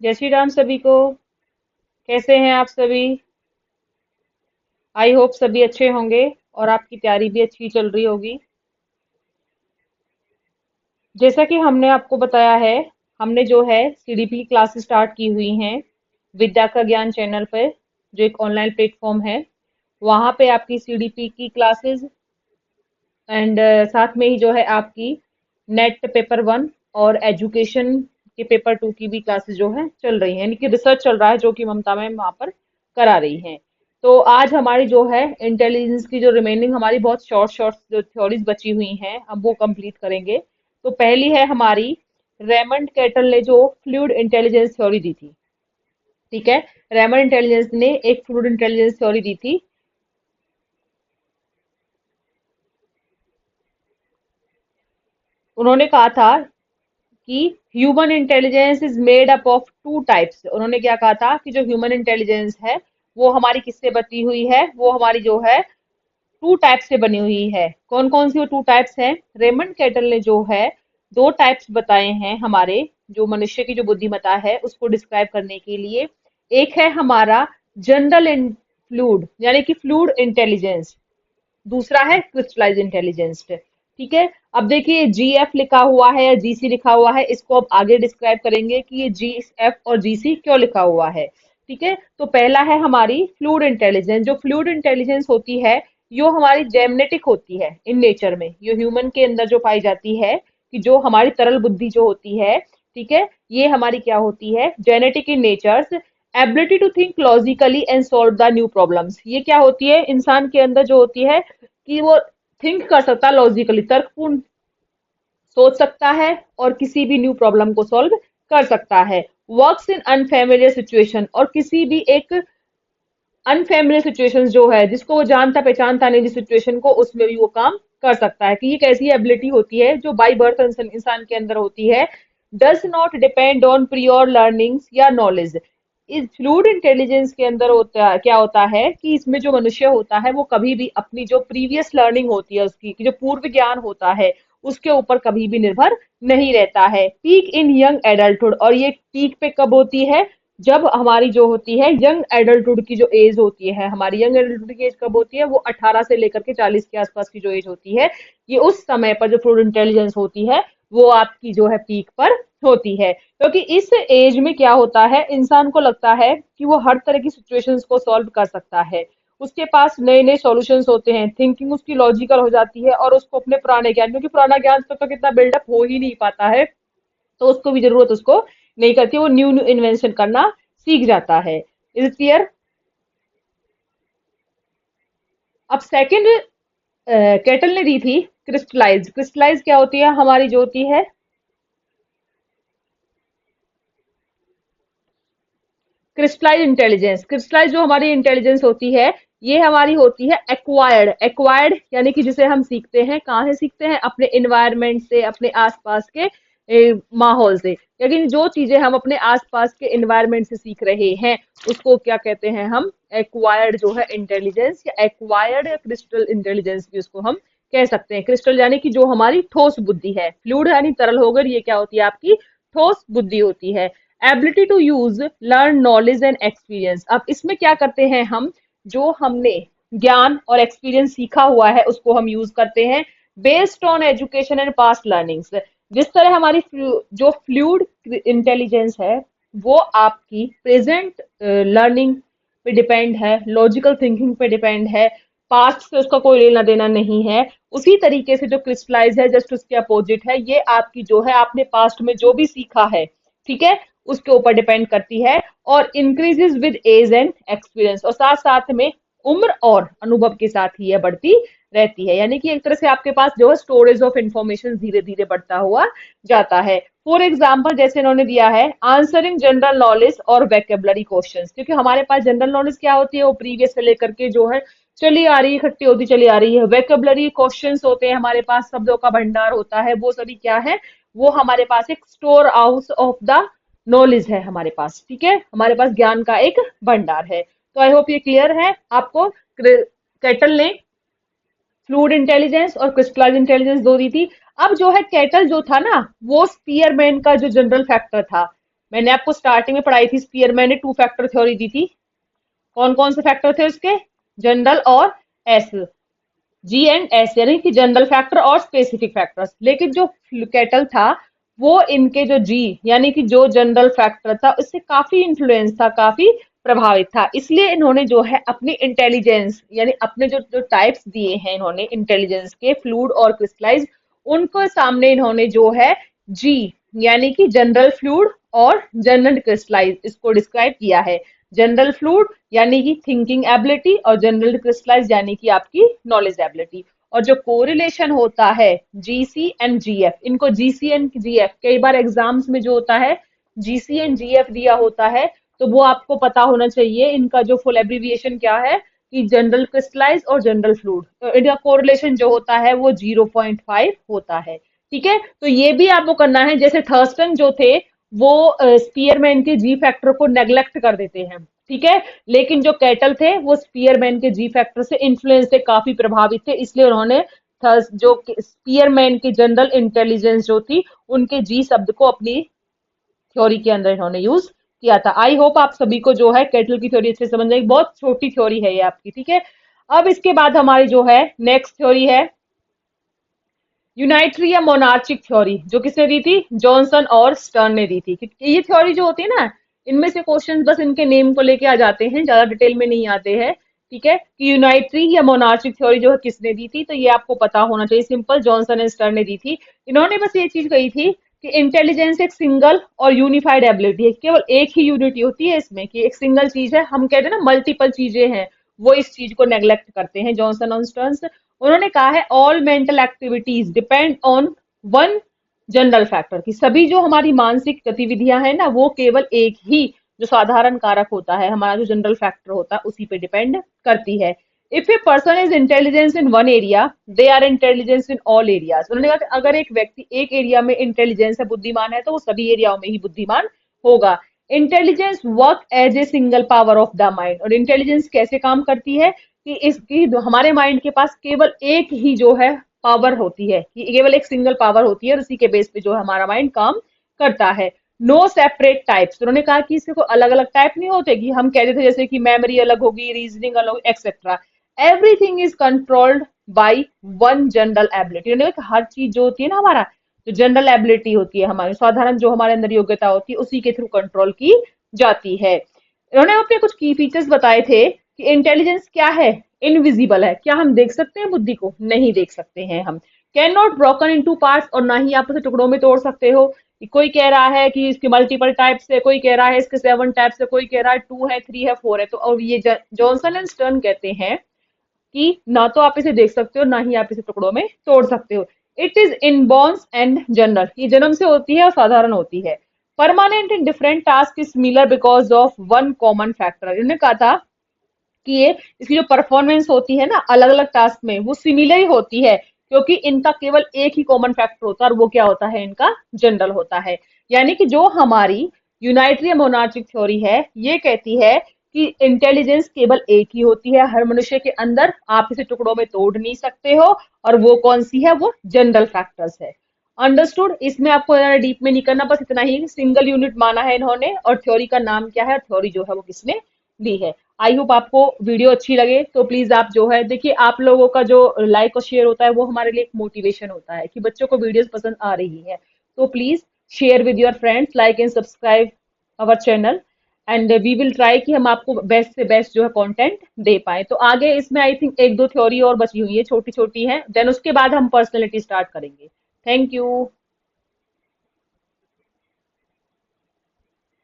जय श्री राम सभी को। कैसे हैं आप सभी? आई होप सभी अच्छे होंगे और आपकी तैयारी भी अच्छी चल रही होगी। जैसा कि हमने आपको बताया है, हमने जो है सीडीपी क्लासेस स्टार्ट की हुई हैं विद्या का ज्ञान चैनल पर, जो एक ऑनलाइन प्लेटफॉर्म है। वहां पे आपकी सीडीपी की क्लासेस एंड साथ में ही जो है आपकी नेट पेपर वन और एजुकेशन के पेपर टू की भी क्लासेस जो है चल रही हैं, यानी कि रिसर्च चल रहा है जो कि ममता मैम वहाँ पर करा रही हैं। तो आज हमारी जो है इंटेलिजेंस की जो रिमेनिंग हमारी बहुत शॉर्ट शॉर्ट जो थ्योरीज बची हुई हैं, हम वो कंप्लीट करेंगे। तो पहली है हमारी, रेमंड कैटल ने जो फ्लूइड इंटेलिजेंस थ्योरी दी थी। ठीक है, रेमंड इंटेलिजेंस ने एक फ्लूइड इंटेलिजेंस थ्योरी दी थी। उन्होंने कहा था कि human intelligence is made up of two types. उन्होंने क्या कहा था कि जो ह्यूमन इंटेलिजेंस है वो हमारी किससे बची हुई है, वो हमारी जो है टू टाइप्स से बनी हुई है। कौन कौन सी वो टू टाइप्स हैं? रेमंड कैटल ने जो है दो टाइप्स बताए हैं हमारे जो मनुष्य की जो बुद्धिमत्ता है उसको डिस्क्राइब करने के लिए। एक है हमारा जनरल फ्लूड यानी कि फ्लूड इंटेलिजेंस, दूसरा है क्रिस्टलाइज इंटेलिजेंस। ठीक है, अब देखिए जीएफ लिखा हुआ है या जीसी लिखा हुआ है, इसको अब आगे डिस्क्राइब करेंगे कि ये जीएफ और जीसी क्यों लिखा हुआ है। ठीक है, तो पहला है हमारी फ्लूइड इंटेलिजेंस। जो फ्लूइड इंटेलिजेंस होती है यो हमारी जेनेटिक होती है इन नेचर में, ये ह्यूमन के अंदर जो पाई जाती है कि जो हमारी तरल बुद्धि जो होती है, ठीक है, ये हमारी क्या होती है, genetic in natures. Ability to think logically and solve the new problems, ये क्या होती है इंसान के अंदर जो होती है कि वो थिंक कर सकता है लॉजिकली, तर्कपूर्ण सोच सकता है और किसी भी न्यू प्रॉब्लम को सॉल्व कर सकता है। वर्क्स इन अनफेमिलियर सिचुएशन, और किसी भी एक अनफेमिलियर सिचुएशन जो है जिसको वो जानता पहचानता नहीं जिस सिचुएशन को, उसमें भी वो काम कर सकता है। कि ये कैसी एबिलिटी होती है जो बाई बर्थ इंसान के अंदर होती है। Does not depend on prior learnings या नॉलेज। इस फ्लूइड इंटेलिजेंस के अंदर होता क्या होता है कि इसमें जो मनुष्य होता है वो कभी भी अपनी जो प्रीवियस लर्निंग होती है उसकी, कि जो पूर्व ज्ञान होता है उसके ऊपर कभी भी निर्भर नहीं रहता है। पीक इन यंग एडल्टहुड, और ये पीक पे कब होती है, जब हमारी जो होती है यंग एडल्टहुड की जो एज होती है, हमारी यंग एडल्टहुड की एज कब होती है, वो 18 से लेकर के 40 के आसपास की जो एज होती है, ये उस समय पर जो फ्लूइड इंटेलिजेंस होती है वो आपकी जो है पीक पर होती है। क्योंकि इस एज में क्या होता है, इंसान को लगता है कि वो हर तरह की सिचुएशंस को सॉल्व कर सकता है, उसके पास नए नए सॉल्यूशंस होते हैं, थिंकिंग उसकी लॉजिकल हो जाती है और उसको अपने पुराने ज्ञान, क्योंकि पुराना ज्ञान तक इतना बिल्डअप हो ही नहीं पाता है, तो उसको भी जरूरत उसको नहीं करती, वो न्यू न्यू इन्वेंशन करना सीख जाता है। Is clear? अब सेकंड कैटल ने दी थी क्रिस्टलाइज। क्रिस्टलाइज क्या होती है, हमारी जो होती है क्रिस्टलाइज इंटेलिजेंस। क्रिस्टलाइज जो हमारी इंटेलिजेंस होती है ये हमारी होती है एक्वायर्ड। एक्वायर्ड यानी कि जिसे हम सीखते हैं, कहाँ से सीखते हैं, अपने इन्वायरमेंट से, अपने आसपास के माहौल से। लेकिन जो चीजें हम अपने आसपास के इन्वायरमेंट से सीख रहे हैं उसको क्या कहते हैं हम, एक्वायर्ड जो है इंटेलिजेंस, या एक्वायर्ड या क्रिस्टल इंटेलिजेंस भी उसको हम कह सकते हैं। क्रिस्टल यानी कि जो हमारी ठोस बुद्धि है, फ्लूइड यानी तरल होकर, ये क्या होती है आपकी ठोस बुद्धि होती है। Ability to use learn knowledge and experience. अब इसमें क्या करते हैं हम, जो हमने ज्ञान और एक्सपीरियंस सीखा हुआ है उसको हम यूज करते हैं based on education and past learnings. जिस तरह हमारी जो फ्लूइड इंटेलिजेंस है वो आपकी प्रेजेंट लर्निंग पे डिपेंड है, लॉजिकल थिंकिंग पे डिपेंड है, पास्ट से उसका कोई लेना देना नहीं है। उसी तरीके से जो क्रिस्टलाइज है जस्ट उसके अपोजिट है, ये आपकी जो है आपने पास्ट में जो भी सीखा है, ठीक है, उसके ऊपर डिपेंड करती है, और increases with age and experience, और साथ साथ में उम्र और अनुभव के साथ ही यह बढ़ती रहती है। यानी कि एक तरह से आपके पास जो है स्टोरेज ऑफ इंफॉर्मेशन धीरे धीरे बढ़ता हुआ जाता है। फॉर एग्जाम्पल जैसे इन्होंने दिया है आंसरिंग जनरल नॉलेज और वेकेबलरी क्वेश्चंस, क्योंकि हमारे पास जनरल नॉलेज क्या होती है, वो प्रीवियस से लेकर के जो है चली आ रही है, इकट्ठी होती चली आ रही है। वेकेबलरी क्वेश्चंस होते हैं, हमारे पास शब्दों का भंडार होता है, वो सभी क्या है, वो हमारे पास एक store house of the knowledge है हमारे पास। ठीक है, हमारे पास ज्ञान का एक भंडार है। तो आई होप ये क्लियर है आपको। कैटल ने फ्लूइड इंटेलिजेंस और क्रिस्टलाइज इंटेलिजेंस दो दी थी। अब जो है कैटल जो था ना, वो स्पीयरमैन का जो जनरल फैक्टर था, मैंने आपको स्टार्टिंग में पढ़ाई थी, स्पीयरमैन ने 2 फैक्टर थ्योरी दी थी। कौन कौन से फैक्टर थे उसके? जनरल और एस, जी एंड एस, यानी कि जनरल फैक्टर और स्पेसिफिक फैक्टर्स। लेकिन जो केटल था वो इनके जो जी यानी कि जो जनरल फैक्टर था उससे काफी इन्फ्लुएंस था, काफी प्रभावित था। इसलिए इन्होंने जो है अपनी इंटेलिजेंस यानी अपने जो जो टाइप्स दिए हैं इन्होंने इंटेलिजेंस के, फ्लूइड और क्रिस्टलाइज, उनको सामने इन्होंने जो है जी यानी कि जनरल फ्लूइड और जनरल क्रिस्टलाइज इसको डिस्क्राइब किया है। जनरल फ्लूइड यानी कि थिंकिंग एबिलिटी और जनरल क्रिस्टलाइज यानी कि आपकी नॉलेज एबिलिटी। और जो कोरिलेशन होता है जीसी एंड जीएफ, इनको जीसी एंड जीएफ कई बार एग्जाम्स में जो होता है जीसी एंड जीएफ दिया होता है, तो वो आपको पता होना चाहिए इनका जो फुल एब्रिविएशन क्या है, कि जनरल क्रिस्टलाइज और जनरल फ्लूइड। तो इनका कोरिलेशन जो होता है वो 0.5 होता है। ठीक है, तो ये भी आपको करना है। जैसे थर्स्टन जो थे वो स्पीयरमैन के जी फैक्टर को नेग्लेक्ट कर देते हैं, ठीक है, लेकिन जो कैटल थे वो स्पीयरमैन के जी फैक्टर से इन्फ्लुएंस से काफी प्रभावित थे, इसलिए उन्होंने जो स्पीयरमैन की जनरल इंटेलिजेंस जो थी उनके जी शब्द को अपनी थ्योरी के अंदर इन्होंने यूज किया था। आई होप आप सभी को जो है कैटल की थ्योरी अच्छे से समझ आएगी, बहुत छोटी थ्योरी है ये आपकी। ठीक है, अब इसके बाद हमारी जो है नेक्स्ट थ्योरी है यूनाइटरी या मोनार्चिक थ्योरी, जो किसने दी थी? जॉनसन और स्टर्न ने दी थी। ये थ्योरी जो होती है ना, इनमें से क्वेश्चंस बस इनके नेम को लेके आ जाते हैं, ज्यादा डिटेल में नहीं आते हैं। ठीक है, कि यूनाइटरी या मोनार्चिक थ्योरी जो है किसने दी थी, तो ये आपको पता होना चाहिए, सिंपल, जॉनसन एंड स्टर्न ने दी थी। इन्होंने बस ये चीज कही थी कि इंटेलिजेंस एक सिंगल और यूनिफाइड एबिलिटी है, केवल एक ही यूनिटी होती है इसमें, कि एक सिंगल चीज है। हम कहते हैं ना मल्टीपल चीजें हैं, वो इस चीज को नेग्लेक्ट करते हैं जॉनसन और स्टर्न्स। उन्होंने कहा है all mental activities depend on one general factor, की सभी जो हमारी मानसिक गतिविधियां हैं ना वो केवल एक ही जो साधारण कारक होता है, हमारा जो जनरल फैक्टर होता है, उसी पे डिपेंड करती है। If a person is intelligence in one area they are intelligence in all areas. उन्होंने कहा कि अगर एक व्यक्ति एक एरिया में इंटेलिजेंस है, बुद्धिमान है, तो वो सभी एरियाओं में ही बुद्धिमान होगा। Intelligence work as a single power of the mind. और इंटेलिजेंस कैसे काम करती है, कि इसकी हमारे माइंड के पास केवल एक ही जो है पावर होती है, कि केवल एक सिंगल पावर होती है और उसी के बेस पे जो है हमारा माइंड काम करता है। No separate types. उन्होंने कहा कि इसके कोई अलग अलग टाइप नहीं होते, कि हम कहते थे जैसे कि मेमोरी अलग होगी, रीजनिंग अलग, etcetera. Everything is controlled by one general ability. उन्होंने कहा हर चीज जो होती है ना, हमारा जो जनरल एबिलिटी होती है, हमारी साधारण जो हमारे अंदर योग्यता होती है, उसी के थ्रू कंट्रोल की जाती है। इन्होंने अपने कुछ की फीचर्स बताए थे कि इंटेलिजेंस क्या है, इनविजिबल है। क्या हम देख सकते हैं बुद्धि को? नहीं देख सकते हैं हम। Can not broken into parts, और ना ही आप उसे टुकड़ों में तोड़ सकते हो। कोई कह रहा है कि इसके मल्टीपल टाइप्स है, कोई कह रहा है इसके 7 टाइप्स है, कोई कह रहा है 2 है, 3 है, 4 है। तो और ये जॉनसन एंड स्टर्न कहते हैं कि ना तो आप इसे देख सकते हो, ना ही आप इसे टुकड़ों में तोड़ सकते हो। इट इज इनबॉर्न्स एंड जनरल, ये जन्म से होती है और साधारण होती है। Permanent in different task is similar because of one common factor. इन्होंने कहा था कि ये इसकी जो परफॉर्मेंस होती है ना अलग अलग टास्क में, वो सिमिलर ही होती है, क्योंकि इनका केवल एक ही कॉमन फैक्टर होता है, और वो क्या होता है? इनका जनरल होता है। यानी कि जो हमारी यूनाइटरी मोनार्चिक थ्योरी है, ये कहती है कि इंटेलिजेंस केवल एक ही होती है हर मनुष्य के अंदर, आप इसे टुकड़ों में तोड़ नहीं सकते हो। और वो कौन सी है? वो जनरल फैक्टर्स है। अंडरस्टूड? इसमें आपको ज्यादा डीप में नहीं करना, बस इतना ही, सिंगल यूनिट माना है इन्होंने, और थ्योरी का नाम क्या है, थ्योरी जो है वो किसने दी है। आई होप आपको वीडियो अच्छी लगे, तो प्लीज आप जो है देखिए, आप लोगों का जो लाइक और शेयर होता है वो हमारे लिए एक मोटिवेशन होता है कि बच्चों को वीडियोस पसंद आ रही है। तो please share with your friends, like and subscribe our channel, and we will try कि हम आपको बेस्ट से बेस्ट जो है कंटेंट दे पाए। तो आगे इसमें आई थिंक एक दो थ्योरी और बची हुई है, छोटी छोटी है, देन उसके बाद हम पर्सनैलिटी स्टार्ट करेंगे। Thank you.